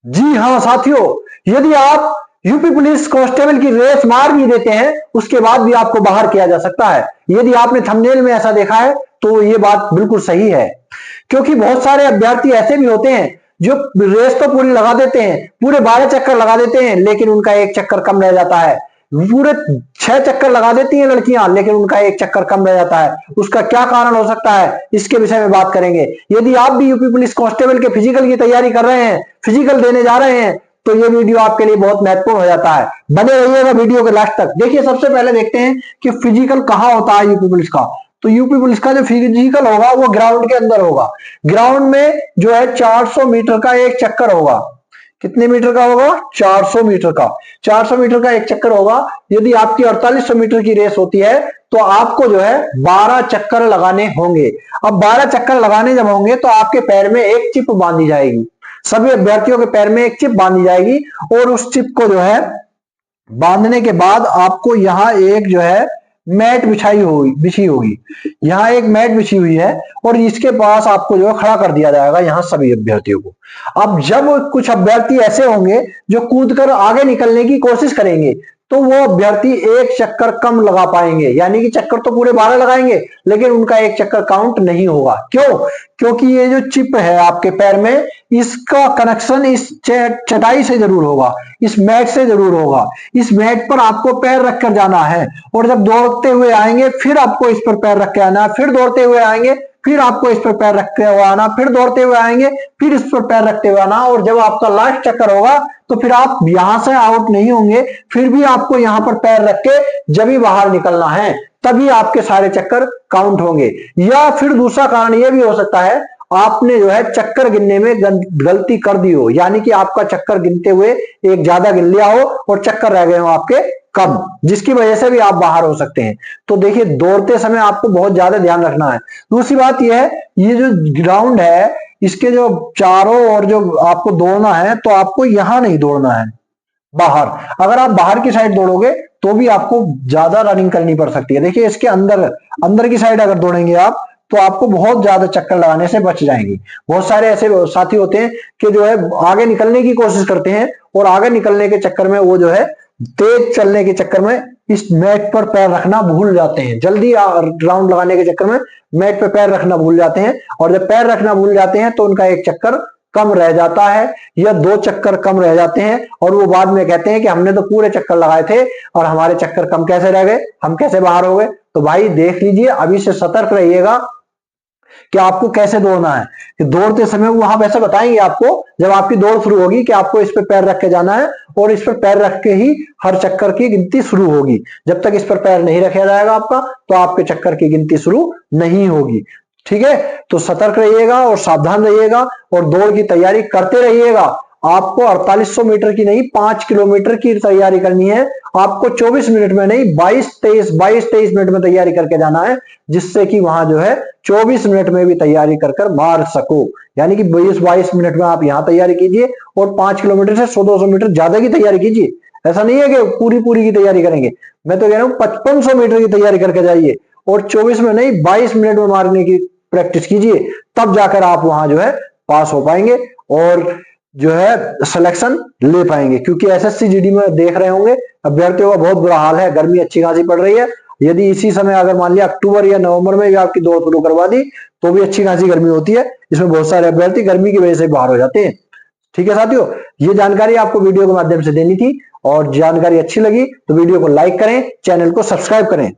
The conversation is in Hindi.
जी हाँ साथियों, यदि आप यूपी पुलिस कांस्टेबल की रेस मार भी देते हैं, उसके बाद भी आपको बाहर किया जा सकता है। यदि आपने थंबनेल में ऐसा देखा है तो ये बात बिल्कुल सही है, क्योंकि बहुत सारे अभ्यर्थी ऐसे भी होते हैं जो रेस तो पूरी लगा देते हैं, पूरे 12 चक्कर लगा देते हैं, लेकिन उनका एक चक्कर कम रह जाता है। पूरे 6 चक्कर लगा देती हैं लड़कियां, लेकिन उनका एक चक्कर कम रह जाता है। उसका क्या कारण हो सकता है, इसके विषय में बात करेंगे। यदि आप भी यूपी पुलिस कांस्टेबल के फिजिकल की तैयारी कर रहे हैं, फिजिकल देने जा रहे हैं, तो ये वीडियो आपके लिए बहुत महत्वपूर्ण हो जाता है। बने रहिएगा वीडियो के लास्ट तक। देखिए, सबसे पहले देखते हैं कि फिजिकल कहां होता है यूपी पुलिस का। तो यूपी पुलिस का जो फिजिकल होगा वो ग्राउंड के अंदर होगा। ग्राउंड में जो है 400 मीटर का एक चक्कर होगा। कितने मीटर का होगा? 400 मीटर का। 400 मीटर का एक चक्कर होगा। यदि आपकी 4800 मीटर की रेस होती है तो आपको जो है 12 चक्कर लगाने होंगे। अब 12 चक्कर लगाने जब होंगे तो आपके पैर में एक चिप बांधी जाएगी। सभी अभ्यर्थियों के पैर में एक चिप बांधी जाएगी, और उस चिप को जो है बांधने के बाद आपको यहां एक जो है मैट बिछी होगी। यहाँ एक मैट बिछी हुई है, और इसके पास आपको जो है खड़ा कर दिया जाएगा यहाँ सभी अभ्यर्थियों को। अब जब कुछ अभ्यर्थी ऐसे होंगे जो कूदकर आगे निकलने की कोशिश करेंगे, तो वो अभ्यर्थी एक चक्कर कम लगा पाएंगे, यानी कि चक्कर तो पूरे 12 लगाएंगे, लेकिन उनका एक चक्कर काउंट नहीं होगा। क्यों? क्योंकि ये जो चिप है आपके पैर में, इसका कनेक्शन इस चटाई से जरूर होगा, इस मैट से जरूर होगा। इस मैट पर आपको पैर रखकर जाना है, और जब दौड़ते हुए आएंगे फिर आपको इस पर पैर रख के आना है, फिर दौड़ते हुए आएंगे फिर आपको इस पर पैर रखते हुए आना, फिर दौड़ते हुए आएंगे फिर इस पर पैर रखते हुए आना। और जब आपका लास्ट चक्कर होगा तो फिर आप यहां से आउट नहीं होंगे, फिर भी आपको यहां पर पैर रख के जब ही बाहर निकलना है, तभी आपके सारे चक्कर काउंट होंगे। या फिर दूसरा कारण यह भी हो सकता है, आपने जो है चक्कर गिनने में गलती कर दी हो, यानी कि आपका चक्कर गिनते हुए एक ज्यादा गिन लिया हो और चक्कर रह गए हो आपके कम, जिसकी वजह से भी आप बाहर हो सकते हैं। तो देखिए, दौड़ते समय आपको बहुत ज्यादा ध्यान रखना है। दूसरी बात यह है, ये जो ग्राउंड है इसके जो चारों ओर जो आपको दौड़ना है, तो आपको यहां नहीं दौड़ना है, बाहर। अगर आप बाहर की साइड दौड़ोगे तो भी आपको ज्यादा रनिंग करनी पड़ सकती है। देखिए, इसके अंदर अंदर की साइड अगर दौड़ेंगे आप, तो आपको बहुत ज्यादा चक्कर लगाने से बच जाएंगे। बहुत सारे ऐसे साथी होते हैं कि जो है आगे निकलने की कोशिश करते हैं, और आगे निकलने के चक्कर में वो जो है तेज चलने के चक्कर में इस मैट पर पैर रखना भूल जाते हैं। जल्दी राउंड लगाने के चक्कर में मैट पर पैर रखना भूल जाते हैं, और जब पैर रखना भूल जाते हैं तो उनका एक चक्कर कम रह जाता है, या 2 चक्कर कम रह जाते हैं, और वो बाद में कहते हैं कि हमने तो पूरे चक्कर लगाए थे और हमारे चक्कर कम कैसे रह गए, हम कैसे बाहर हो गए। तो भाई देख लीजिए, अभी से सतर्क रहिएगा कि आपको कैसे दौड़ना है। कि दौड़ते समय वो वहां वैसे बताएंगे आपको, जब आपकी दौड़ शुरू होगी, कि आपको इस पर पैर रख के जाना है, और इस पर पैर रख के ही हर चक्कर की गिनती शुरू होगी। जब तक इस पर पैर नहीं रखा जाएगा आपका, तो आपके चक्कर की गिनती शुरू नहीं होगी। ठीक है, तो सतर्क रहिएगा और सावधान रहिएगा, और दौड़ की तैयारी करते रहिएगा। आपको 4800 मीटर की नहीं, 5 किलोमीटर की तैयारी करनी है। आपको 24 मिनट में नहीं, 22-23 मिनट में तैयारी करके जाना है, जिससे कि वहां जो है 24 मिनट में भी तैयारी कर मार सको। यानी कि 20-22 मिनट में आप यहां तैयारी कीजिए, और 5 किलोमीटर से 100-200 मीटर ज्यादा की तैयारी कीजिए। ऐसा नहीं है कि पूरी की तैयारी करेंगे। मैं तो कह रहा हूं 5500 मीटर की तैयारी करके जाइए, और 24 में नहीं 22 मिनट में मारने की प्रैक्टिस कीजिए, तब जाकर आप वहां जो है पास हो पाएंगे, और जो है सिलेक्शन ले पाएंगे। क्योंकि एसएससी जीडी में देख रहे होंगे अभ्यर्थियों का बहुत बुरा हाल है, गर्मी अच्छी खासी पड़ रही है। यदि इसी समय अगर मान लिया अक्टूबर या नवंबर में भी आपकी दौड़ शुरू करवा दी, तो भी अच्छी खासी गर्मी होती है। इसमें बहुत सारे अभ्यर्थी गर्मी की वजह से बाहर हो जाते हैं। ठीक है साथियों, ये जानकारी आपको वीडियो के माध्यम से देनी थी, और जानकारी अच्छी लगी तो वीडियो को लाइक करें, चैनल को सब्सक्राइब करें।